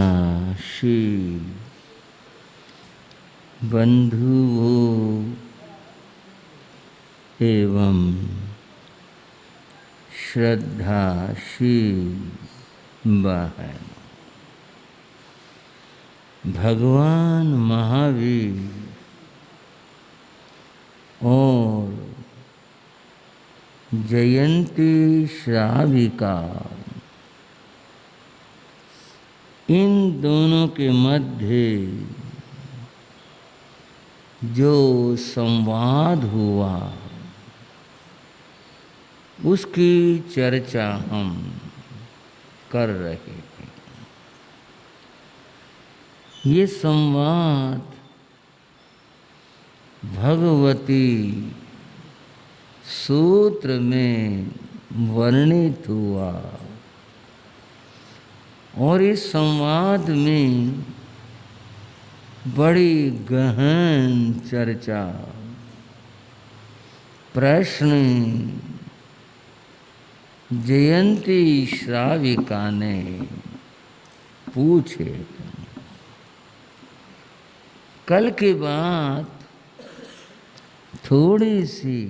श्रद्धाशील बंधुओं एवं श्रद्धाशील बहन, भगवान महावीर और जयंती श्राविका, इन दोनों के मध्य जो संवाद हुआ उसकी चर्चा हम कर रहे हैं। ये संवाद भगवती सूत्र में वर्णित हुआ और इस संवाद में बड़ी गहन चर्चा, प्रश्न जयंती श्राविका ने पूछे। कल की बात थोड़ी सी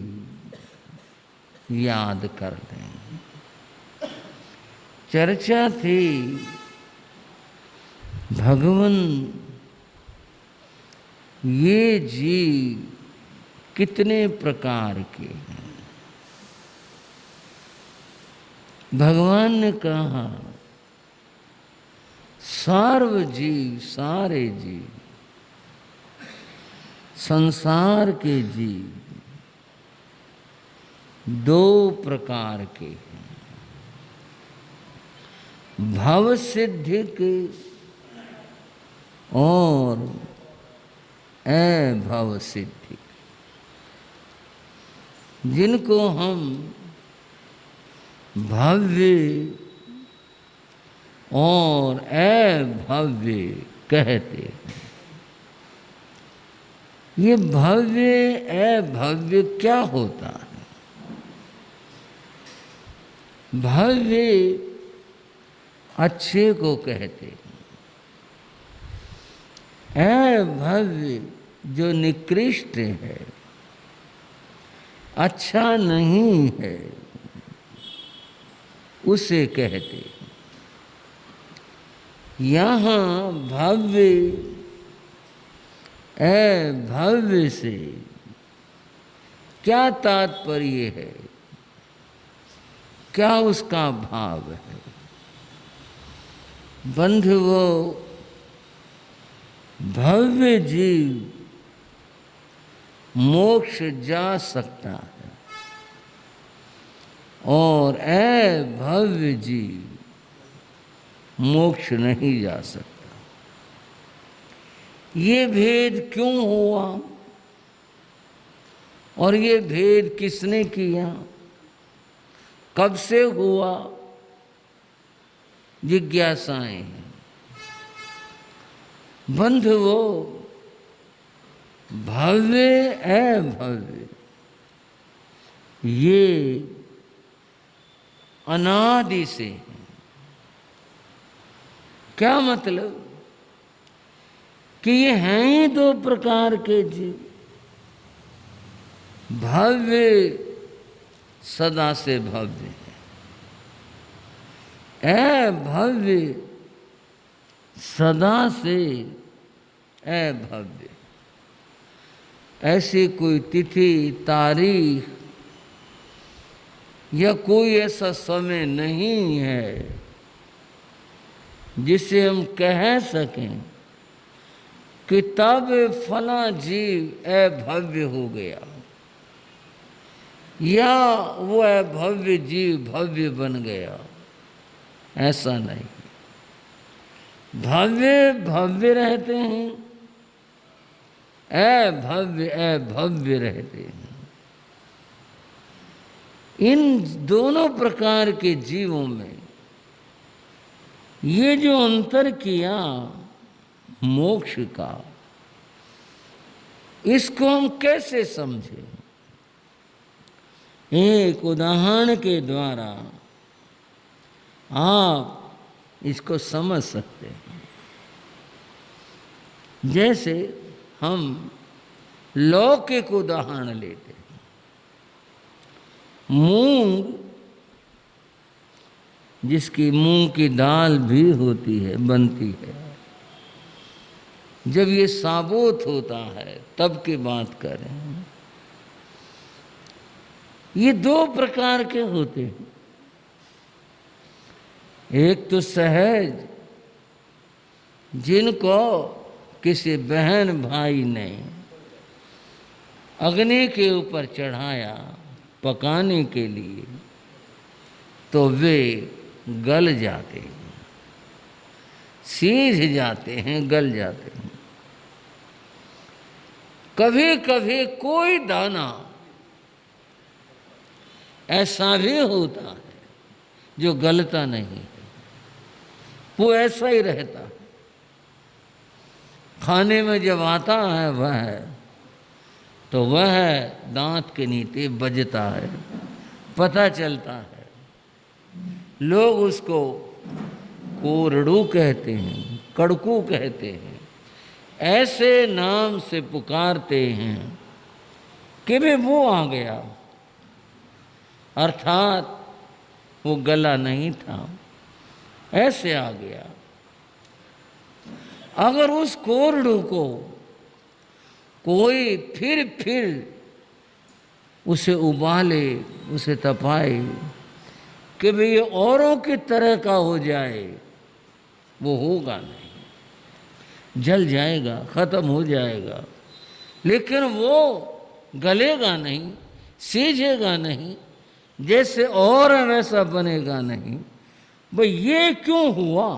याद कर लें। चर्चा थी भगवान ये जीव कितने प्रकार के हैं। भगवान ने कहा सर्वजीव, सारे जीव, संसार के जीव दो प्रकार के हैं, भव सिद्धि के और अभव सिद्धि, जिनको हम भव्य और अभव्य कहते हैं। ये भव्य अभव्य क्या होता है? भव्य अच्छे को कहते हैं, अभव्य जो निकृष्ट है, अच्छा नहीं है, उसे कहते हैं। यहाँ भव्य अभव्य से क्या तात्पर्य है, क्या उसका भाव है? बंधुओं, भव्य जीव मोक्ष जा सकता है और अभव्य जीव मोक्ष नहीं जा सकता। ये भेद क्यों हुआ और ये भेद किसने किया, कब से हुआ? जिज्ञासाएं हैं। बंधुओं, भव्य अभव्य ये अनादि से है। क्या मतलब कि ये हैं ही दो प्रकार के जीव। भव्य सदा से भव्य है, अभव्य सदा से अभव्य। ऐसी कोई तिथि, तारीख या कोई ऐसा समय नहीं है जिसे हम कह सकें कि तब फला जीव अभव्य हो गया या वो है भव्य जीव भव्य बन गया, ऐसा नहीं। भव्य भव्य रहते हैं, अभव्य रहते हैं। इन दोनों प्रकार के जीवों में ये जो अंतर किया मोक्ष का, इसको हम कैसे समझें? एक उदाहरण के द्वारा आप इसको समझ सकते हैं। जैसे हम लौकिक उदाहरण लेते हैं। मूंग, जिसकी मूंग की दाल भी होती है, बनती है, जब ये साबुत होता है तब की बात करें, ये दो प्रकार के होते हैं। एक तो सहज, जिनको किसी बहन भाई ने अग्नि के ऊपर चढ़ाया पकाने के लिए, तो वे गल जाते हैं, सीज जाते हैं, गल जाते हैं। कभी कभी कोई दाना ऐसा भी होता है जो गलता नहीं है, वो ऐसा ही रहता है। खाने में जब आता है वह, तो वह दांत के नीचे बजता है, पता चलता है। लोग उसको कोरड़ू कहते हैं, कड़कू कहते हैं, ऐसे नाम से पुकारते हैं कि वे वो आ गया, अर्थात वो गला नहीं था, ऐसे आ गया। अगर उस कोरड़ू को कोई फिर उसे उबाले, उसे तपाए कि भाई ये औरों की तरह का हो जाए, वो होगा नहीं, जल जाएगा, खत्म हो जाएगा, लेकिन वो गलेगा नहीं, सीजेगा नहीं, जैसे और वैसा बनेगा नहीं। भाई ये क्यों हुआ?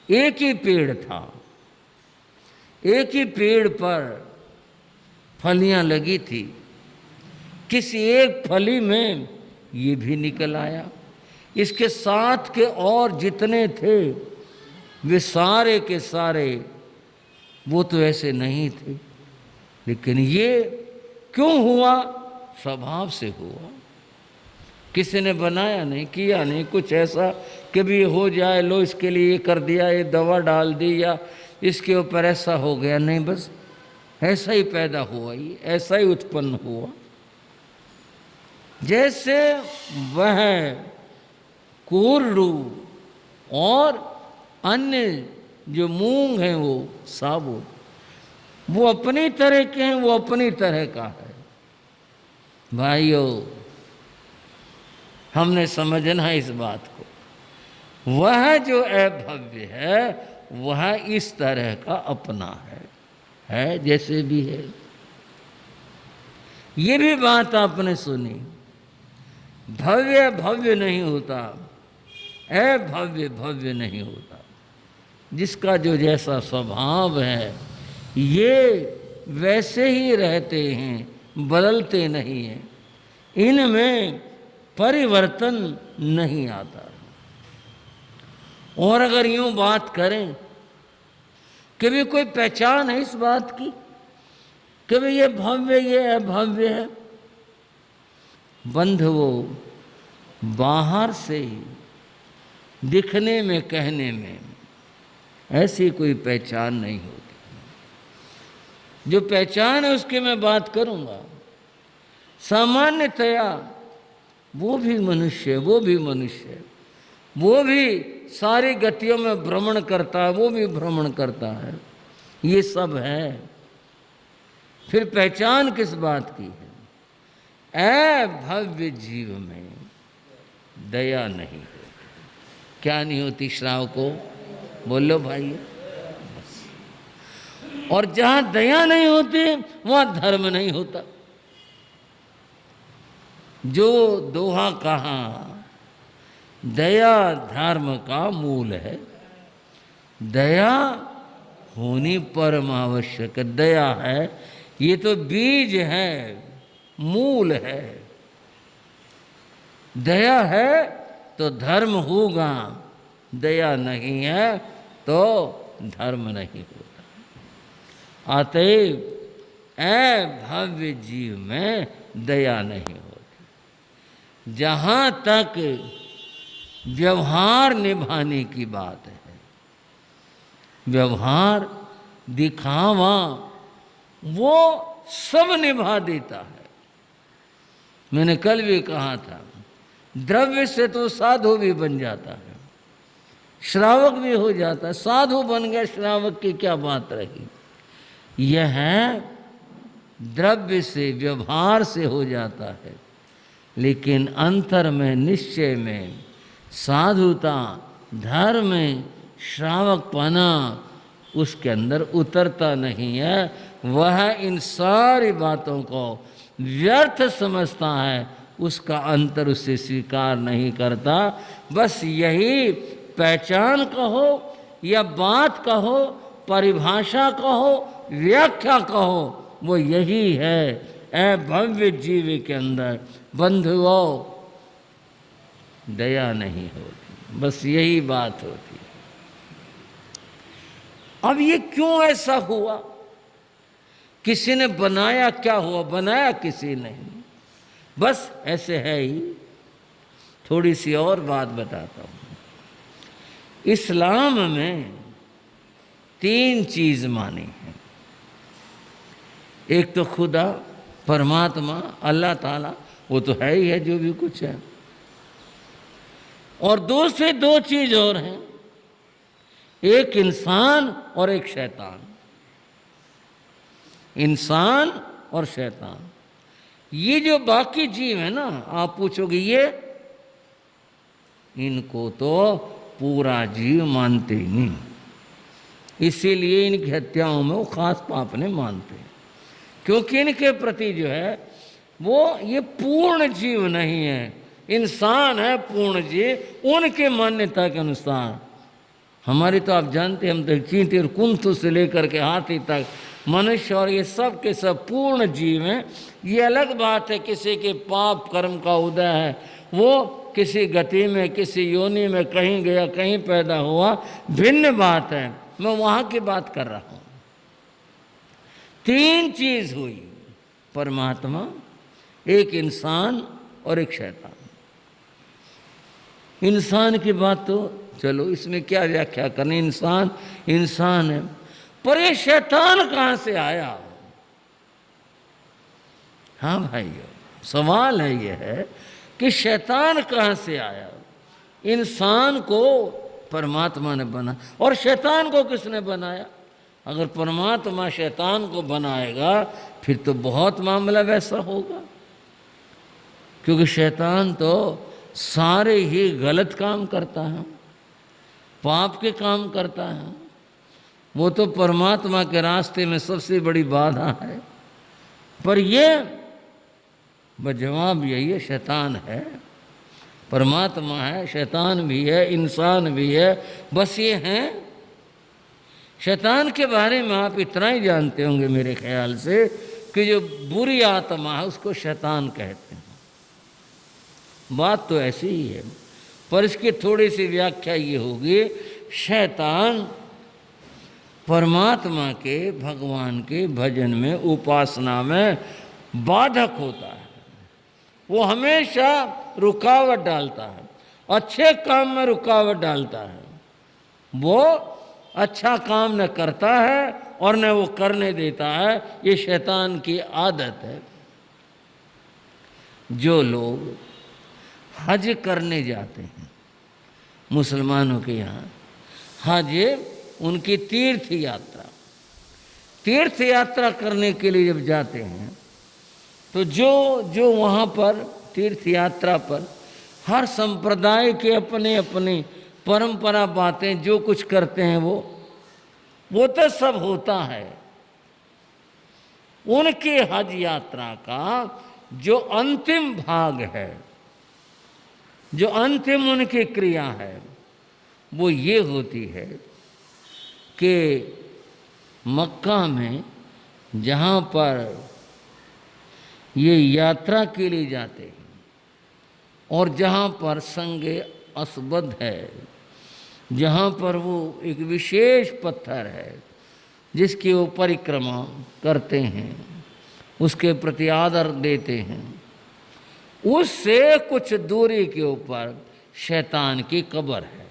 एक ही पेड़ था, एक ही पेड़ पर फलियां लगी थी, किसी एक फली में ये भी निकल आया, इसके साथ के और जितने थे वे सारे के सारे वो तो ऐसे नहीं थे, लेकिन ये क्यों हुआ? स्वभाव से हुआ, किसी ने बनाया नहीं, किया नहीं कुछ ऐसा कि भी हो जाए, लो इसके लिए ये कर दिया, ये दवा डाल दी या इसके ऊपर ऐसा हो गया, नहीं, बस ऐसा ही पैदा हुआ, ये ऐसा ही उत्पन्न हुआ। जैसे वह कोरड़ू और अन्य जो मूंग हैं वो साबुत, वो अपनी तरह के हैं, वो अपनी तरह का है। भाइयों, हमने समझना है इस बात को। वह जो अभव्य है वह इस तरह का अपना है जैसे भी है। ये भी बात आपने सुनी, भव्य भव्य नहीं होता, अभव्य भव्य नहीं होता। जिसका जो जैसा स्वभाव है ये वैसे ही रहते हैं, बदलते नहीं हैं, इनमें परिवर्तन नहीं आता। और अगर यूं बात करें कि भी कोई पहचान है इस बात की कि भी ये भव्य ये अभव्य है, बंध वो बाहर से दिखने में कहने में ऐसी कोई पहचान नहीं होती। जो पहचान है उसकी मैं बात करूंगा। सामान्यतया वो भी मनुष्य, वो भी मनुष्य, वो भी सारी गतियों में भ्रमण करता है, वो भी भ्रमण करता है, ये सब है। फिर पहचान किस बात की है? अभव्य जीव में दया नहीं होती। क्या नहीं होती श्राव को? बोलो भाई। और जहां दया नहीं होती वहां धर्म नहीं होता। जो दोहा कहा, दया धर्म का मूल है, दया होनी परम आवश्यक। दया है, ये तो बीज है, मूल है। दया है तो धर्म होगा, दया नहीं है तो धर्म नहीं होगा। अतएव ऐ भव्य जीव में दया नहीं होती। जहाँ तक व्यवहार निभाने की बात है, व्यवहार दिखावा वो सब निभा देता है। मैंने कल भी कहा था, द्रव्य से तो साधु भी बन जाता है, श्रावक भी हो जाता है। साधु बन गया, श्रावक की क्या बात रही। यह है द्रव्य से, व्यवहार से हो जाता है, लेकिन अंतर में, निश्चय में, साधुता, धर्म में श्रावकपना उसके अंदर उतरता नहीं है। वह इन सारी बातों को व्यर्थ समझता है, उसका अंतर उससे स्वीकार नहीं करता। बस यही पहचान कहो या बात कहो, परिभाषा कहो, व्याख्या कहो, वो यही है। ऐ भव्य जीव के अंदर बंधुओं दया नहीं होती, बस यही बात होती। अब ये क्यों ऐसा हुआ? किसी ने बनाया, क्या हुआ? बनाया किसी ने, बस ऐसे है ही। थोड़ी सी और बात बताता हूं। इस्लाम में 3 चीज मानी है। एक तो खुदा, परमात्मा, अल्लाह ताला, वो तो है ही है जो भी कुछ है। और दूसरे 2 चीज और हैं, एक इंसान और एक शैतान। इंसान और शैतान, ये जो बाकी जीव है ना, आप पूछोगे ये, इनको तो पूरा जीव मानते ही नहीं, इसीलिए इनकी हत्याओं में वो खास पाप नहीं मानते, क्योंकि इनके प्रति जो है वो ये पूर्ण जीव नहीं है। इंसान है पूर्ण जीव, उनके मान्यता के अनुसार। हमारी तो आप जानते हैं, हम तो चींटी और कुंथु से लेकर के हाथी तक मनुष्य और ये सब के सब पूर्ण जीव हैं। ये अलग बात है, किसी के पाप कर्म का उदय है, वो किसी गति में, किसी योनि में कहीं गया, कहीं पैदा हुआ, भिन्न बात है। मैं वहाँ की बात कर रहा हूँ। 3 चीज हुई, परमात्मा, एक इंसान और एक शैतान। इंसान की बात तो चलो इसमें क्या व्याख्या करनी, इंसान इंसान है, पर ये शैतान कहाँ से आया? हाँ भाइयों, सवाल है ये है कि शैतान कहाँ से आया? इंसान को परमात्मा ने बना, और शैतान को किसने बनाया? अगर परमात्मा शैतान को बनाएगा फिर तो बहुत मामला वैसा होगा, क्योंकि शैतान तो सारे ही गलत काम करता है, पाप के काम करता है। वो तो परमात्मा के रास्ते में सबसे बड़ी बाधा है। पर ये जवाब यही है, शैतान है, परमात्मा है, शैतान भी है, इंसान भी है, बस ये हैं। शैतान के बारे में आप इतना ही जानते होंगे मेरे ख्याल से कि जो बुरी आत्मा है उसको शैतान कहते हैं। बात तो ऐसी ही है, पर इसकी थोड़ी सी व्याख्या ये होगी, शैतान परमात्मा के, भगवान के भजन में, उपासना में बाधक होता है। वो हमेशा रुकावट डालता है, अच्छे काम में रुकावट डालता है। वो अच्छा काम न करता है और न वो करने देता है। ये शैतान की आदत है। जो लोग हज करने जाते हैं, मुसलमानों के यहाँ हज उनकी तीर्थ यात्रा, तीर्थ यात्रा करने के लिए जब जाते हैं तो जो वहाँ पर तीर्थ यात्रा पर हर संप्रदाय के अपने अपने परंपरा बातें जो कुछ करते हैं वो तो सब होता है। उनके हज यात्रा का जो अंतिम भाग है, जो अंतिम उनकी क्रिया है, वो ये होती है कि मक्का में जहाँ पर ये यात्रा के लिए जाते हैं और जहाँ पर संगे असबद है, जहाँ पर वो एक विशेष पत्थर है जिसकी वो परिक्रमा करते हैं, उसके प्रति आदर देते हैं, उससे कुछ दूरी के ऊपर शैतान की कब्र है।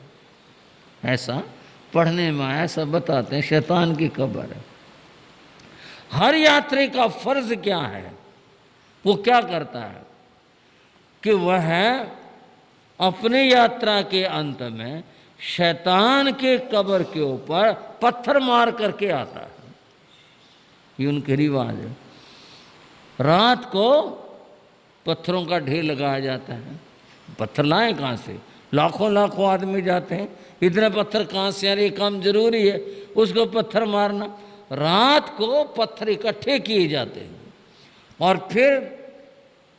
ऐसा पढ़ने में आया, सब बताते हैं शैतान की कब्र है। हर यात्री का फर्ज क्या है, वो क्या करता है कि वह अपने यात्रा के अंत में शैतान के कब्र के ऊपर पत्थर मार करके आता है। ये उनके रिवाज है। रात को पत्थरों का ढेर लगाया जाता है। पत्थर लाएं कहाँ से? लाखों लाखों आदमी जाते हैं, इतने पत्थर कहाँ से? यार ये काम जरूरी है उसको पत्थर मारना। रात को पत्थर इकट्ठे किए जाते हैं और फिर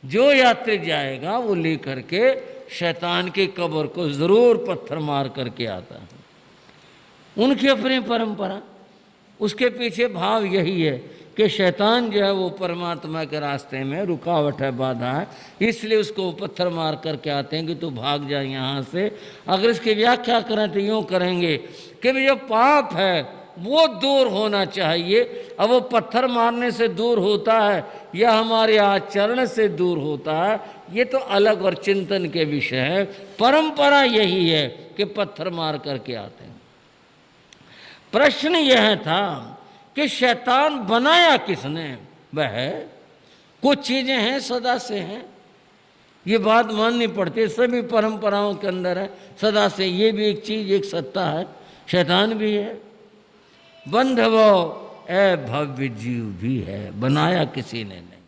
जो यात्री जाएगा वो लेकर के शैतान की कब्र को ज़रूर पत्थर मार करके आता है। उनकी अपनी परंपरा, उसके पीछे भाव यही है कि शैतान जो है वो परमात्मा के रास्ते में रुकावट है, बाधा है, इसलिए उसको वो पत्थर मार करके आते हैं कि तू भाग जाए यहाँ से। अगर इसकी व्याख्या करें तो यूँ करेंगे कि जो पाप है वो दूर होना चाहिए। अब वो पत्थर मारने से दूर होता है या हमारे आचरण से दूर होता है, ये तो अलग और चिंतन के विषय है। परंपरा यही है कि पत्थर मार करके आते हैं। प्रश्न यह था कि शैतान बनाया किसने? वह कुछ चीज़ें हैं सदा से हैं, ये बात माननी पड़ती है, सभी परंपराओं के अंदर है सदा से। ये भी एक चीज़, एक सत्ता है, शैतान भी है। बंधवो ए भव्य जीव भी है, बनाया किसी ने नहीं।